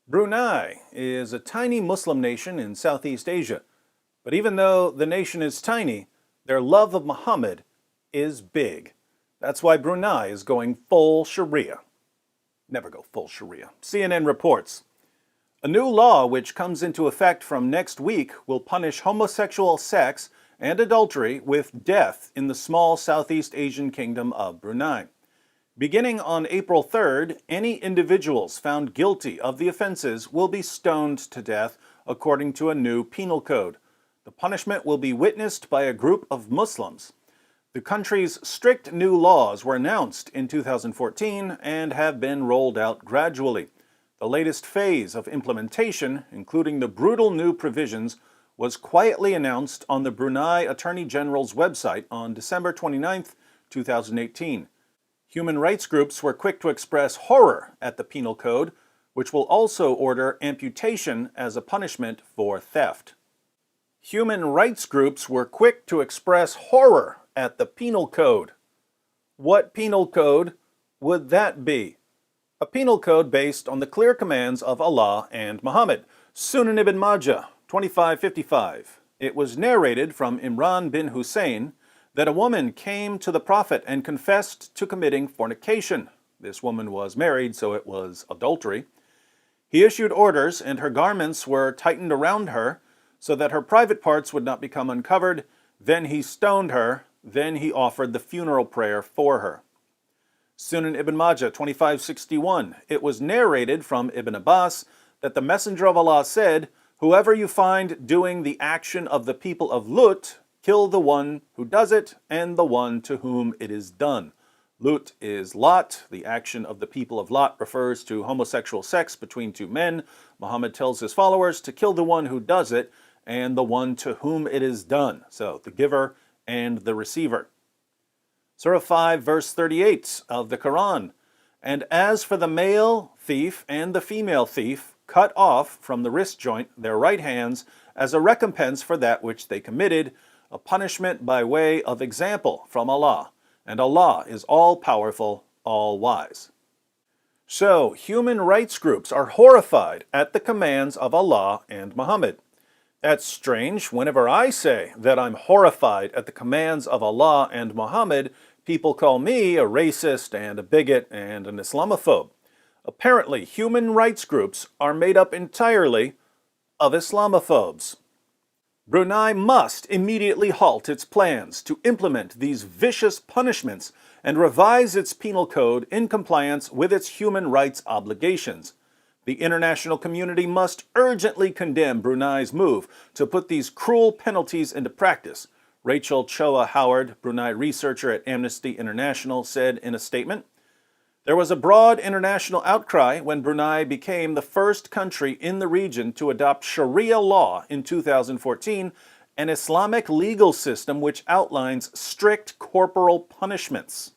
Brunei is a tiny Muslim nation in Southeast Asia, but even though the nation is tiny, their love of Muhammad is big. That's why Brunei is going full Sharia. Never go full Sharia. CNN reports. A new law which comes into effect from next week will punish homosexual sex and adultery with death in the small Southeast Asian kingdom of Brunei. Beginning on April 3rd, any individuals found guilty of the offenses will be stoned to death according to a new penal code. The punishment will be witnessed by a group of Muslims. The country's strict new laws were announced in 2014 and have been rolled out gradually. The latest phase of implementation, including the brutal new provisions, was quietly announced on the Brunei Attorney General's website on December 29, 2018. Human rights groups were quick to express horror at the penal code, which will also order amputation as a punishment for theft. Human rights groups were quick to express horror at the penal code. What penal code would that be? A penal code based on the clear commands of Allah and Muhammad. Sunan ibn Majah, 2555. It was narrated from Imran bin Hussein that a woman came to the Prophet and confessed to committing fornication. This woman was married, so it was adultery. He issued orders, and her garments were tightened around her so that her private parts would not become uncovered. Then he stoned her. Then he offered the funeral prayer for her. Sunan ibn Majah, 2561. It was narrated from Ibn Abbas that the Messenger of Allah said, "Whoever you find doing the action of the people of Lut, kill the one who does it and the one to whom it is done." Lut is Lot. The action of the people of Lot refers to homosexual sex between two men. Muhammad tells his followers to kill the one who does it and the one to whom it is done. So the giver and the receiver. Surah 5, verse 38 of the Quran. And as for the male thief and the female thief, cut off from the wrist joint their right hands as a recompense for that which they committed, a punishment by way of example from Allah, and Allah is all-powerful, all-wise. So, human rights groups are horrified at the commands of Allah and Muhammad. That's strange. Whenever I say that I'm horrified at the commands of Allah and Muhammad, people call me a racist and a bigot and an Islamophobe. Apparently, human rights groups are made up entirely of Islamophobes. Brunei must immediately halt its plans to implement these vicious punishments and revise its penal code in compliance with its human rights obligations. The international community must urgently condemn Brunei's move to put these cruel penalties into practice, Rachel Choa Howard, Brunei researcher at Amnesty International, said in a statement. There was a broad international outcry when Brunei became the first country in the region to adopt Sharia law in 2014, an Islamic legal system which outlines strict corporal punishments.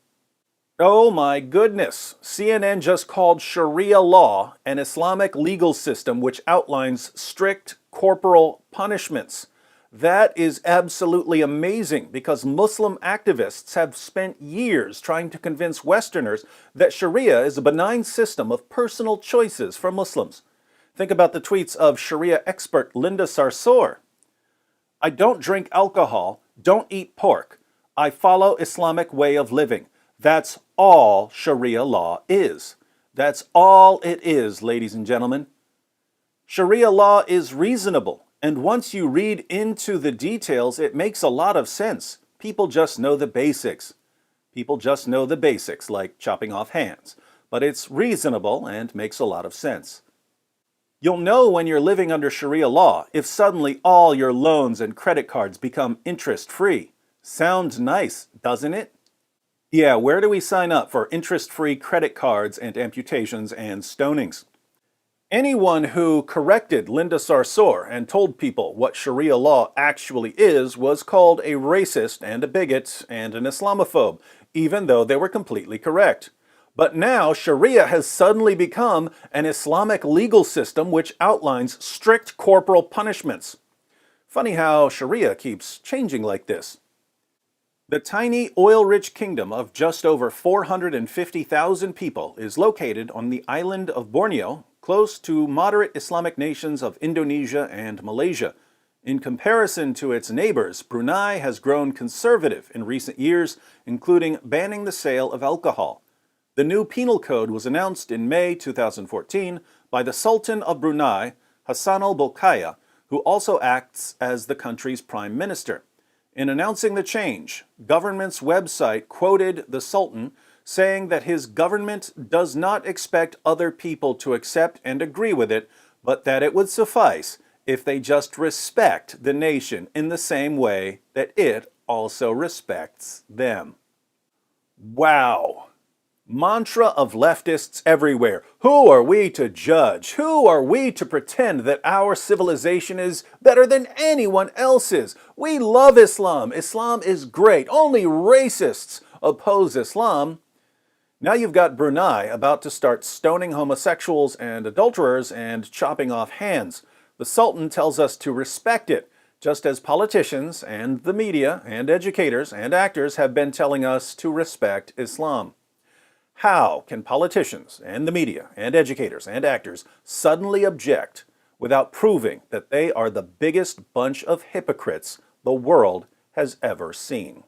Oh my goodness, CNN just called Sharia law an Islamic legal system which outlines strict corporal punishments. That is absolutely amazing because Muslim activists have spent years trying to convince Westerners that Sharia is a benign system of personal choices for Muslims. Think about the tweets of Sharia expert Linda Sarsour. I don't drink alcohol, don't eat pork. I follow Islamic way of living. That's all Sharia law is. That's all it is, ladies and gentlemen. Sharia law is reasonable. And once you read into the details, it makes a lot of sense. People just know the basics. People just know the basics, like chopping off hands. But it's reasonable and makes a lot of sense. You'll know when you're living under Sharia law if suddenly all your loans and credit cards become interest-free. Sounds nice, doesn't it? Yeah, where do we sign up for interest-free credit cards and amputations and stonings? Anyone who corrected Linda Sarsour and told people what Sharia law actually is was called a racist and a bigot and an Islamophobe, even though they were completely correct. But now Sharia has suddenly become an Islamic legal system which outlines strict corporal punishments. Funny how Sharia keeps changing like this. The tiny oil-rich kingdom of just over 450,000 people is located on the island of Borneo, close to moderate Islamic nations of Indonesia and Malaysia. In comparison to its neighbors, Brunei has grown conservative in recent years, including banning the sale of alcohol. The new penal code was announced in May 2014 by the Sultan of Brunei, Hassanal Bolkiah, who also acts as the country's prime minister. In announcing the change, government's website quoted the Sultan saying that his government does not expect other people to accept and agree with it, but that it would suffice if they just respect the nation in the same way that it also respects them. Wow! Mantra of leftists everywhere. Who are we to judge? Who are we to pretend that our civilization is better than anyone else's? We love Islam. Islam is great. Only racists oppose Islam. Now you've got Brunei about to start stoning homosexuals and adulterers and chopping off hands. The Sultan tells us to respect it, just as politicians and the media and educators and actors have been telling us to respect Islam. How can politicians and the media and educators and actors suddenly object without proving that they are the biggest bunch of hypocrites the world has ever seen?